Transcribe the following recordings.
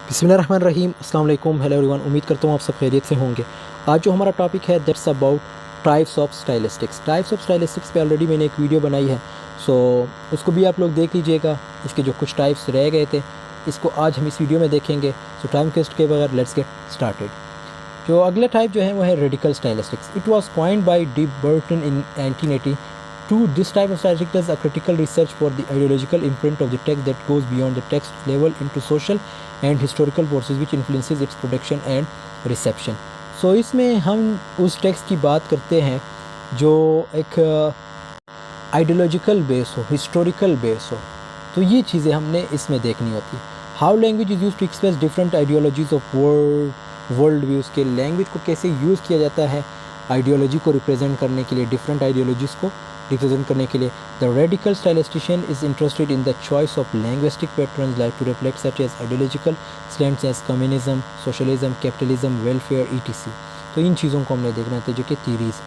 बिस्मिल्लाहिर्रहमानिर्रहीम, अस्सलाम वालेकुम, हेलो एवरीवन। उम्मीद करता हूँ आप सब खैरियत से होंगे। आज जो हमारा टॉपिक है that's about types of stylistics. Types of stylistics पे ऑलरेडी मैंने एक वीडियो बनाई है, सो उसको भी आप लोग देख लीजिएगा। इसके जो कुछ टाइप्स रह गए थे इसको आज हम इस वीडियो में देखेंगे। सो टाइम वेस्ट के बगैर लेट्स गेट स्टार्टेड। जो अगला टाइप जो है वो है radical stylistics. It was coined bye D Burton in 1980। To this type of stylistic does a critical research for the ideological imprint of the text that goes beyond the text level into social and historical forces which influences its production and reception. So इसमें हम उस text की बात करते हैं जो एक ideological base हो, हिस्टोरिकल बेस हो, तो ये चीज़ें हमने इसमें देखनी होती है। How language is use to express different ideologies of world views के। लैंग्वेज को कैसे यूज़ किया जाता है आइडियोलॉजी को रिप्रेजेंट करने के लिए, डिफरेंट आइडियोलॉजीज़ को रिप्रेजेंट करने के लिए। The radical stylistician is interested in the choice of linguistic patterns like to reflect such as ideological slants as communism, socialism, capitalism, welfare, ETC. तो इन चीज़ों को हमने देखना था जो कि theories.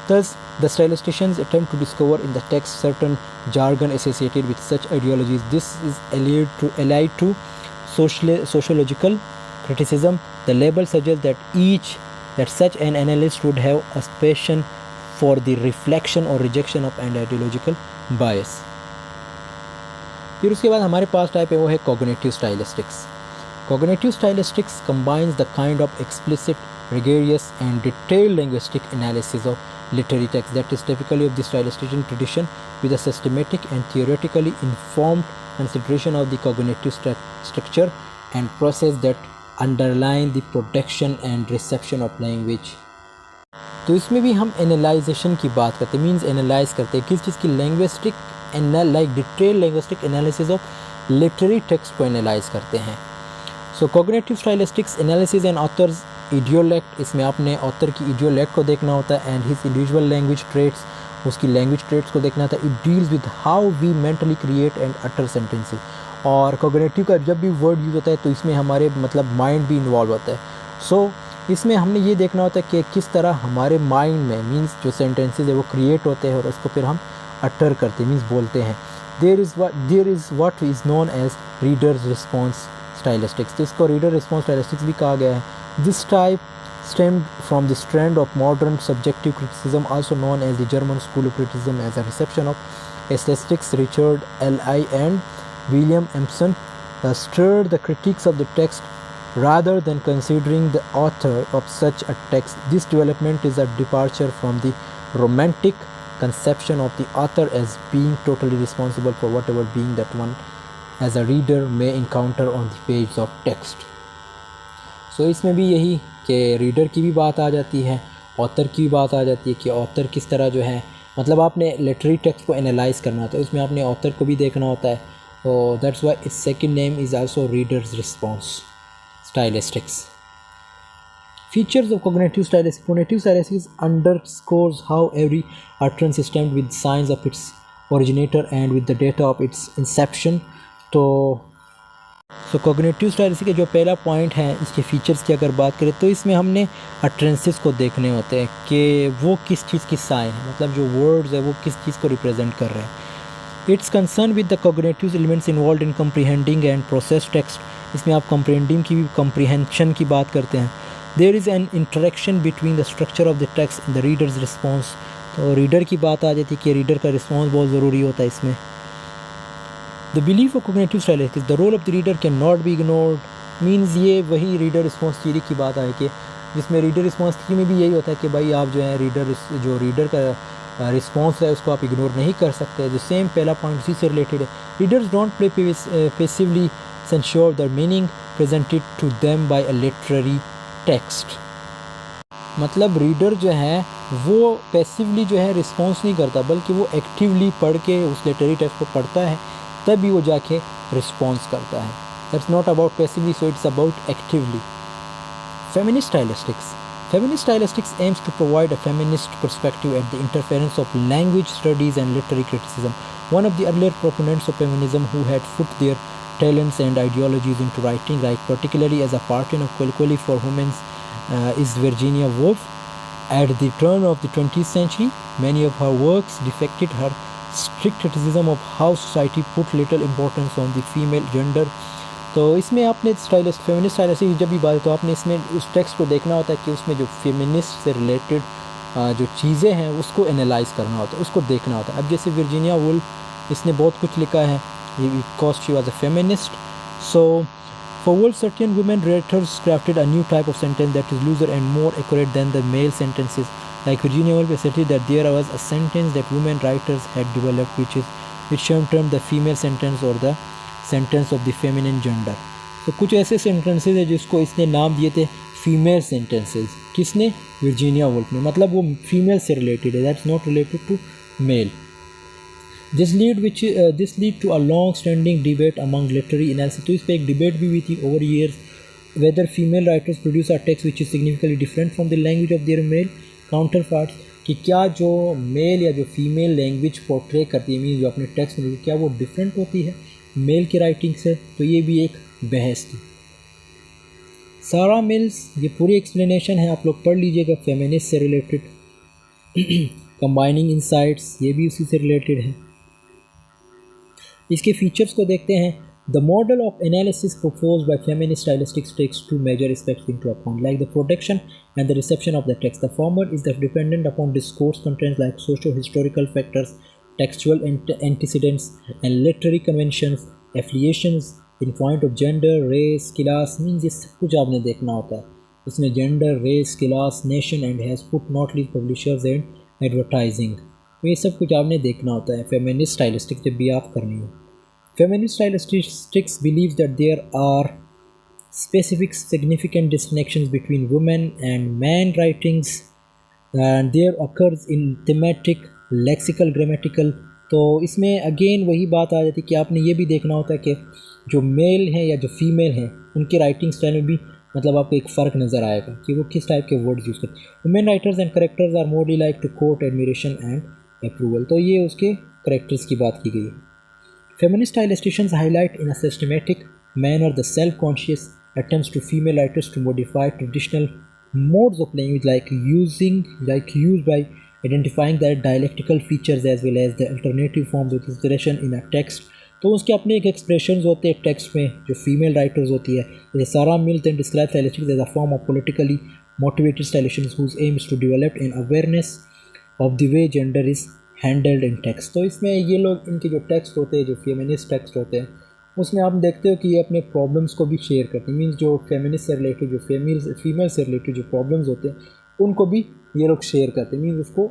Thus, the stylisticians attempt to discover in the text certain jargon associated with such ideologies. This is allied to sociological criticism. The label suggests that such an analyst would have a passion for the reflection or rejection of an ideological bias. फिर उसके बाद हमारे पास type है वो है cognitive stylistics. Cognitive stylistics combines the kind of explicit, rigorous and detailed linguistic analysis of literary text that is typically of the stylistician tradition with a systematic and theoretically informed consideration of the cognitive structure and process that underline the production and reception of language. तो इसमें भी हम analysation की बात करते हैं, means analyse करते हैं किस चीज़ की, linguistic like detail linguistic analysis of literary text को एनालाइज करते हैं। So cognitive stylistics analysis and authors idiolect, इसमें आपने ऑथर की इडियोलेक्ट को देखना होता है and his individual language traits, उसकी लैंग्वेज ट्रेट्स को देखना था। It deals with how we mentally create and utter sentences. और कॉग्निटिव का जब भी वर्ड यूज़ होता है तो इसमें हमारे माइंड भी इन्वॉल्व होता है। सो इसमें हमने ये देखना होता है कि किस तरह हमारे माइंड में मींस जो सेंटेंसेस है वो क्रिएट होते हैं और उसको फिर हम अटर करते हैं, मींस बोलते हैं। There is what is known as readers response stylistics. तो इसको रीडर रिस्पॉन्स स्टाइलिस्टिक्स भी कहा गया है। This type stemmed from the strand of modern subjective criticism, also known as the German school of criticism, as a reception of aesthetics. Richard L.I. and William Emerson stirred the critiques of the text rather than considering the author of such a text. This development is a departure from the romantic conception of the author as being totally responsible for whatever being that one as a reader may encounter on the page of text. सो इसमें भी यही कि reader की भी बात आ जाती है, author की भी बात आ जाती है कि ऑथर किस तरह जो है, मतलब आपने लिटरेरी टेक्स्ट को एनालाइज करना होता है, उसमें आपने ऑथर को भी देखना होता है। तो that's why it's second name is also readers response stylistics. Features of cognitive stylistics. Cognitive stylistics underscores how every utterance is stamped with signs of its originator and with the data of its inception. तो cognitive stylistics के जो पहला point है इसके features की अगर बात करें तो इसमें हमने अटरेंसेस को देखने होते हैं कि वो किस चीज़ की साइन है, मतलब जो वर्ड्स है वो किस चीज़ को रिप्रेजेंट कर रहे हैं। It's concern with the cognitive elements involve in comprehending and process text. इसमें आप कंप्रीहेंडिंग की भी कंप्रीहेंशन की बात करते हैं। There is an interaction between the structure of the text and the readers response. तो रीडर की बात आ जाती है कि रीडर का रिस्पॉन्स बहुत ज़रूरी होता है इसमें। The belief of cognitive stylistics, the role of the reader cannot be ignored, means ये वही रीडर रिस्पॉन्स थ्योरी की बात है कि जिसमें रीडर रिस्पॉन्स थ्योरी में भी यही होता है कि भाई आप जो है रीडर का रिस्पॉन्स है उसको आप इग्नोर नहीं कर सकते। जो सेम पहला पॉइंट इसी से रिलेटेड है। Readers don't play passively censure the meaning presented to them by a literary text. मतलब रीडर जो है वो पैसिवली जो है रिस्पॉन्स नहीं करता बल्कि वो एक्टिवली पढ़ के उस लिटरेरी टेक्स्ट को पढ़ता है तभी वो जाके रिस्पॉन्स करता है। That's not about passively, so it's about actively. Feminist stylistics. Feminist stylistics aims to provide a feminist perspective at the interference of language studies and literary criticism. One of the earlier proponents of feminism who had put their talents and ideologies into writing, like particularly as a partner of Equality for Women, is Virginia Woolf. At the turn of the 20th century, many of her works reflected her strict criticism of how society put little importance on the female gender. तो इसमें आपने stylist feminist stylist की जब भी बात है तो आपने इसमें उस टेक्स्ट को देखना होता है कि उसमें जो फेमिनिस्ट से रिलेटेड जो चीज़ें हैं उसको एनालाइज करना होता है, उसको देखना होता है। अब जैसे वर्जीनिया वुल्फ, इसने बहुत कुछ लिखा है, because she was a feminist. So for Woolf certain women writers crafted a new type of sentence that is looser and more accurate than the male sentences. Like Virginia Woolf asserted that there was a sentence that women writers had developed which termed the female sentence or the sentence of the feminine gender. तो कुछ ऐसे sentences हैं जिसको इसने नाम दिए थे female sentences। किसने? वर्जीनिया वुल्फ ने। मतलब वो फीमेल से रिलेटेड है, that's not related to male. This lead to a long-standing debate among literary analysts। तो इस पर एक डिबेट भी हुई थी over years whether female writers produce a text which is significantly different from the language of their male counterparts, कि क्या जो मेल या जो फीमेल लैंग्वेज पोर्ट्रे करती है, मीन जो अपने टेक्स्ट में, क्या वो डिफरेंट होती है मेल की राइटिंग से। तो ये भी एक बहस थी। सारा मिल्स, ये पूरी एक्सप्लेनेशन है, आप लोग पढ़ लीजिएगा, फेमिनिस्ट से रिलेटेड। कंबाइनिंग इनसाइट्स, ये भी उसी से रिलेटेड है। इसके फीचर्स को देखते हैं। The model of analysis proposed by feminist stylistics takes two major aspects into account, like the production and the reception of the text. The former is dependent upon discourse contents like socio-historical factors, textual antecedents, and literary conventions, affiliations in point of gender, race, class, means ये सब कुछ आपने देखना होता है। इसमें gender, race, class, nation and has put not least publishers and advertising, तो ये सब कुछ आपने देखना होता है feminist stylistics जब भी आप करनी हो। Feminist stylistics believes that there are specific significant distinctions between women and man writings, and there occurs in thematic, lexical, grammatical। तो इसमें अगेन वही बात आ जाती है कि आपने ये भी देखना होता है कि जो मेल हैं या जो फीमेल हैं उनके राइटिंग स्टाइल में भी मतलब आपको एक फ़र्क नज़र आएगा कि वो किस टाइप के वर्ड्स यूज़ करते हैं। Women writers and characters are morally like to quote admiration and approval. तो ये उसके करेक्टर्स की बात की गई है। Feminist stylisticians highlight in a systematic manner the self-conscious attempts to female writers to modify traditional modes of language like used by identifying their dialectical features as well as the alternative forms of expression in a text। तो उसके अपने एक expressions होते हैं text में जो female writers होती है। जैसे सारा mills and describe stylistics as a form of politically motivated stylistics whose aim is to develop an awareness of the way gender is handled in text. तो इसमें ये लोग इनके जो टेक्स्ट होते हैं, जो फेमिनिस्ट टेक्स्ट होते हैं, उसमें आप देखते हो कि ये अपने प्रॉब्लम्स को भी शेयर करते हैं। मीन्स जो फेमिनिस्ट से रिलेटेड, जो फीमेल से रिलेटेड जो प्रॉब्लम्स होते हैं उनको भी ये लोग शेयर करते हैं, मीन्स उसको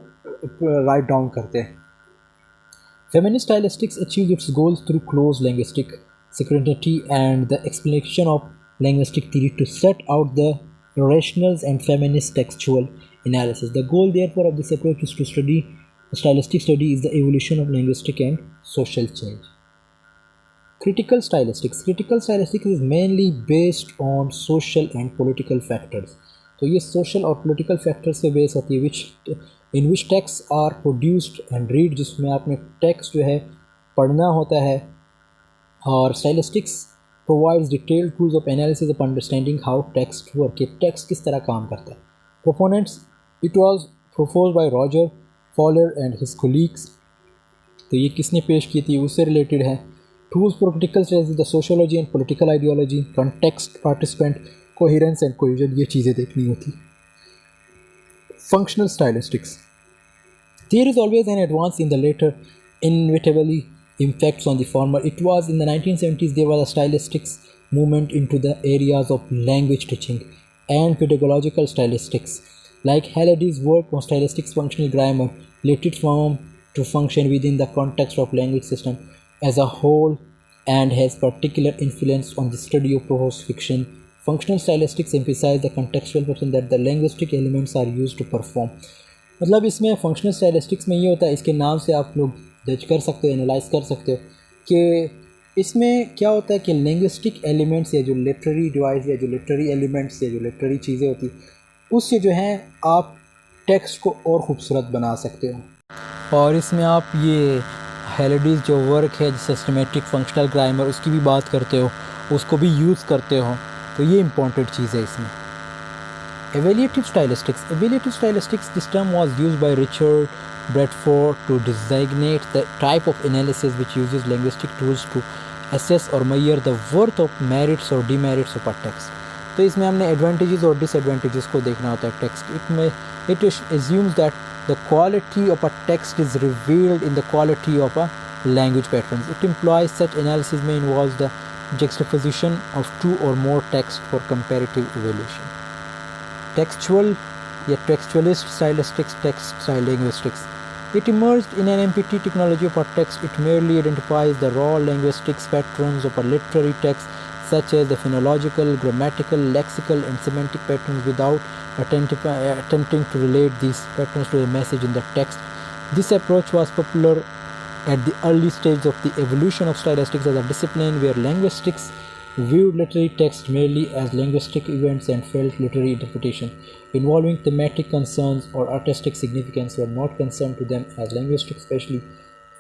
राइट डाउन करते हैं। Feminist stylistics achieve its goals through close linguistic scrutiny and the explanation of linguistic theory to set out the rationals and feminist textual analysis. The goal therefore of this approach is to study stylistic study is the evolution of linguistic and social change. Critical stylistics is mainly based on social and political factors। तो ये social और political factors पे base होती है in which texts are produced and read, जिसमें आपने text जो है पढ़ना होता है। और stylistics provides detailed tools of analysis of understanding how text work, कि text किस तरह काम करता है। Proponents, it was proposed by Roger Fowler and his colleagues। तो ये किसने पेश की थी, उससे रिलेटेड है। Tools for critical studies, the sociology and political ideology, context, participant, coherence and cohesion, ये चीज़ें देखनी होती। Functional stylistics, there is always an advance in the latter, inevitably impacts on the former। It was in the 1970s there was a stylistics movement into the areas of language teaching and pedagogical stylistics, like Halliday's work on stylistic functional grammar, let it form to function within the context of language system as a whole and has particular influence on the study of prose fiction। Functional stylistics emphasize the contextual function that the linguistic elements are used to perform। मतलब इसमें functional stylistics में ये होता है, इसके नाम से आप लोग जज कर सकते हो, एनालाइज कर सकते हो कि इसमें क्या होता है कि लिंग्विस्टिक एलिमेंट्स या जो लिटरेरी डिवाइस या जो लिटरेरी एलिमेंट्स या जो लिटरेरी चीज़ें होती उससे जो है आप टेक्स्ट को और ख़ूबसूरत बना सकते हो। और इसमें आप ये हेलिडीज़ जो वर्क है सिस्टमेटिक फंक्शनल ग्रामर उसकी भी बात करते हो, उसको भी यूज़ करते हो, तो ये इम्पॉर्टेंट चीज़ है इसमें। Evaluative stylistics, this term was used by Richard Bradford to designate the type of analysis which uses linguistic tools to assess or measure the worth of merits or demerits of a text. तो इसमें हमने advantages और disadvantages को देखना होता है text. It assumes that the quality of a text is revealed in the quality of a language patterns. It implies such analysis may involve the juxtaposition of two or more texts for comparative evaluation. Textual या textualist stylistics, text-linguistics. It emerged in an MPT technology of a text. It merely identifies the raw linguistics patterns of a literary text, such as the phonological, grammatical, lexical, and semantic patterns without attempting to relate these patterns to the message in the text. This approach was popular at the early stage of the evolution of stylistics as a discipline where linguistics viewed literary texts merely as linguistic events and felt literary interpretation involving thematic concerns or artistic significance were not concerned to them as linguistic, especially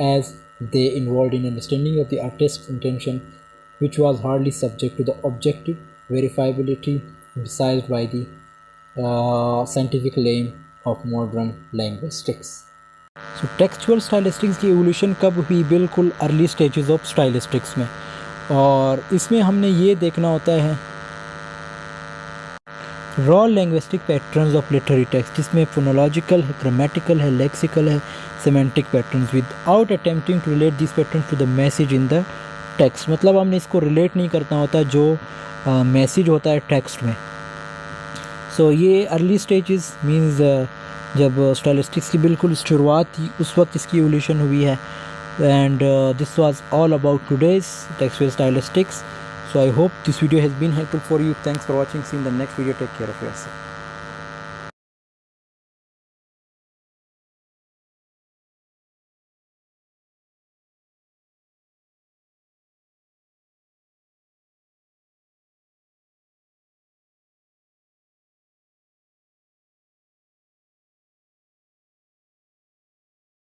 as they involved in understanding of the artist's intention, which was hardly subject to the objective verifiability emphasized by the scientific aim of modern linguistics. So textual stylistics की evolution कब हुई? बिल्कुल early stages of stylistics में, और इसमें हमने ये देखना होता है raw linguistic patterns of literary text, जिसमें फोनोलॉजिकल है, ग्रामेटिकल है, लेक्सिकल है, semantic patterns without attempting to relate this patterns to the message in the text. मतलब हमने इसको रिलेट नहीं करना होता जो मैसेज होता है टेक्स्ट में. सो ये अर्ली स्टेजेस मींस जब स्टाइलिस्टिक्स की बिल्कुल शुरुआत थी उस वक्त इसकी एवोल्यूशन हुई है. And this was all about today's textual stylistics. So I hope this video has been helpful for you. Thanks for watching. See you in the next video. Take care of yourself.